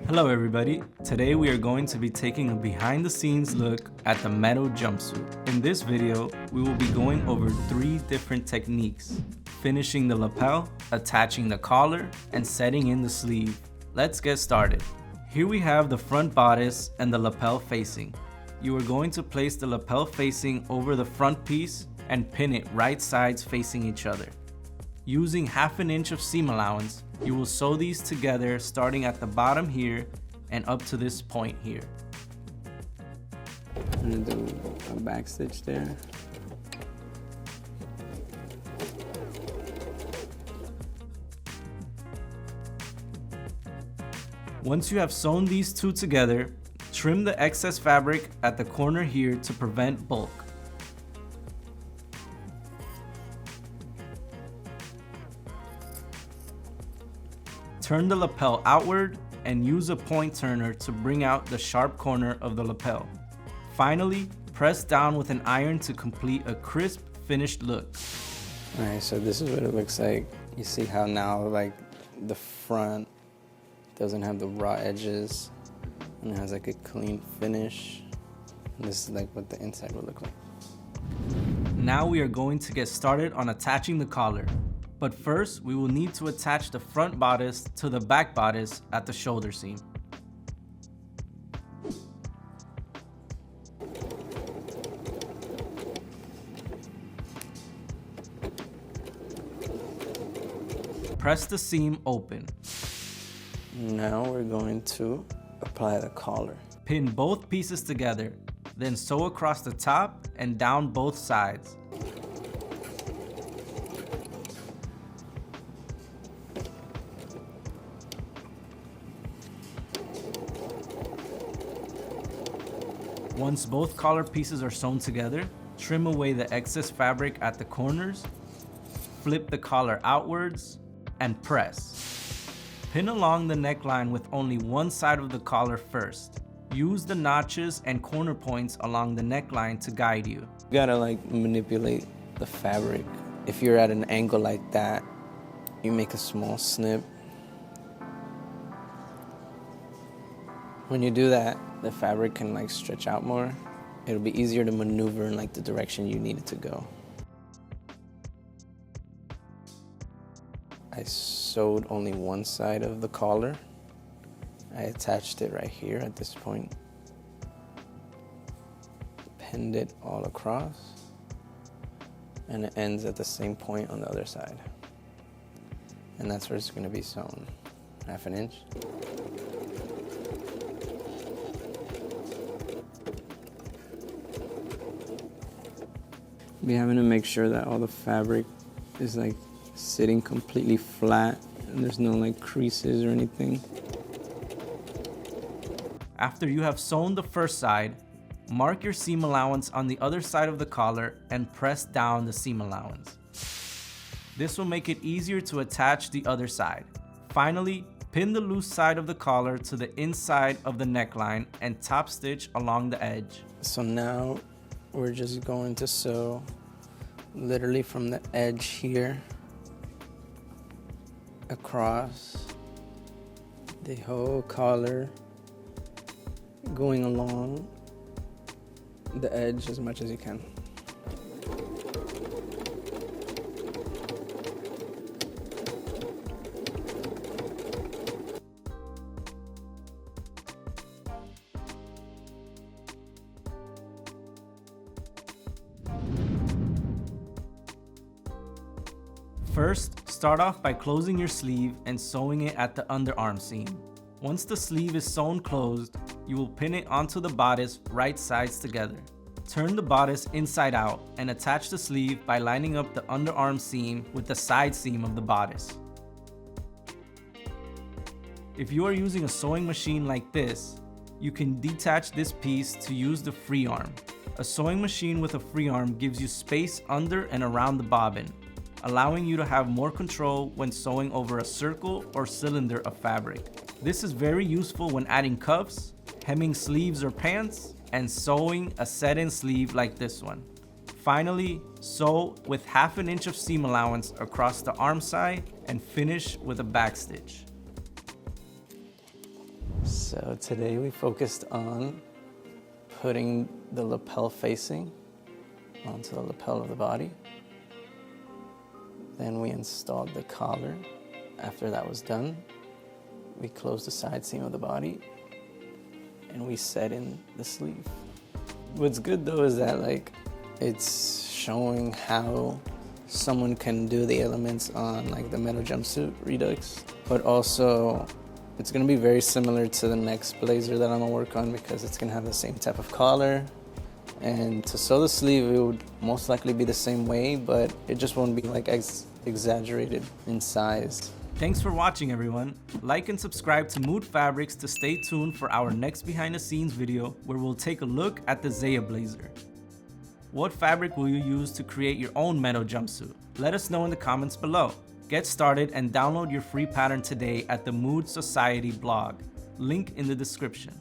Hello everybody, today we are going to be taking a behind the scenes look at the Meadow Jumpsuit. In this video, we will be going over 3 different techniques: finishing the lapel, attaching the collar, and setting in the sleeve. Let's get started. Here we have the front bodice and the lapel facing. You are going to place the lapel facing over the front piece and pin it right sides facing each other. Using 1/2 inch of seam allowance, you will sew these together starting at the bottom here and up to this point here. I'm gonna do a back stitch there. Once you have sewn these two together, trim the excess fabric at the corner here to prevent bulk. Turn the lapel outward and use a point turner to bring out the sharp corner of the lapel. Finally, press down with an iron to complete a crisp, finished look. Alright, so this is what it looks like. You see how now like the front doesn't have the raw edges and it has like a clean finish. And this is like what the inside will look like. Now we are going to get started on attaching the collar. But first, we will need to attach the front bodice to the back bodice at the shoulder seam. Press the seam open. Now we're going to apply the collar. Pin both pieces together, then sew across the top and down both sides. Once both collar pieces are sewn together, trim away the excess fabric at the corners, flip the collar outwards, and press. Pin along the neckline with only one side of the collar first. Use the notches and corner points along the neckline to guide you. You gotta like manipulate the fabric. If you're at an angle like that, you make a small snip. When you do that, the fabric can like stretch out more. It'll be easier to maneuver in like the direction you need it to go. I sewed only one side of the collar. I attached it right here at this point. Pinned it all across. And it ends at the same point on the other side. And that's where it's gonna be sewn. 1/2 inch. Be having to make sure that all the fabric is like sitting completely flat and there's no like creases or anything. After you have sewn the first side, mark your seam allowance on the other side of the collar and press down the seam allowance. This will make it easier to attach the other side. Finally, pin the loose side of the collar to the inside of the neckline and top stitch along the edge. So now we're just going to sew literally from the edge here across the whole collar, going along the edge as much as you can. First, start off by closing your sleeve and sewing it at the underarm seam. Once the sleeve is sewn closed, you will pin it onto the bodice right sides together. Turn the bodice inside out and attach the sleeve by lining up the underarm seam with the side seam of the bodice. If you are using a sewing machine like this, you can detach this piece to use the free arm. A sewing machine with a free arm gives you space under and around the bobbin, allowing you to have more control when sewing over a circle or cylinder of fabric. This is very useful when adding cuffs, hemming sleeves or pants, and sewing a set-in sleeve like this one. Finally, sew with 1/2 inch of seam allowance across the arm side and finish with a back stitch. So today we focused on putting the lapel facing onto the lapel of the body. Then we installed the collar. After that was done, we closed the side seam of the body and we set in the sleeve. What's good though is that it's showing how someone can do the elements on the Meadow Jumpsuit Redux, but also it's gonna be very similar to the next blazer that I'm gonna work on because it's gonna have the same type of collar. And to sew the sleeve, it would most likely be the same way, but it just won't be exaggerated in size. Thanks for watching, everyone. Like and subscribe to Mood Fabrics to stay tuned for our next behind the scenes video where we'll take a look at the Zaya blazer. What fabric will you use to create your own Meadow jumpsuit? Let us know in the comments below. Get started and download your free pattern today at the Mood Society blog, link in the description.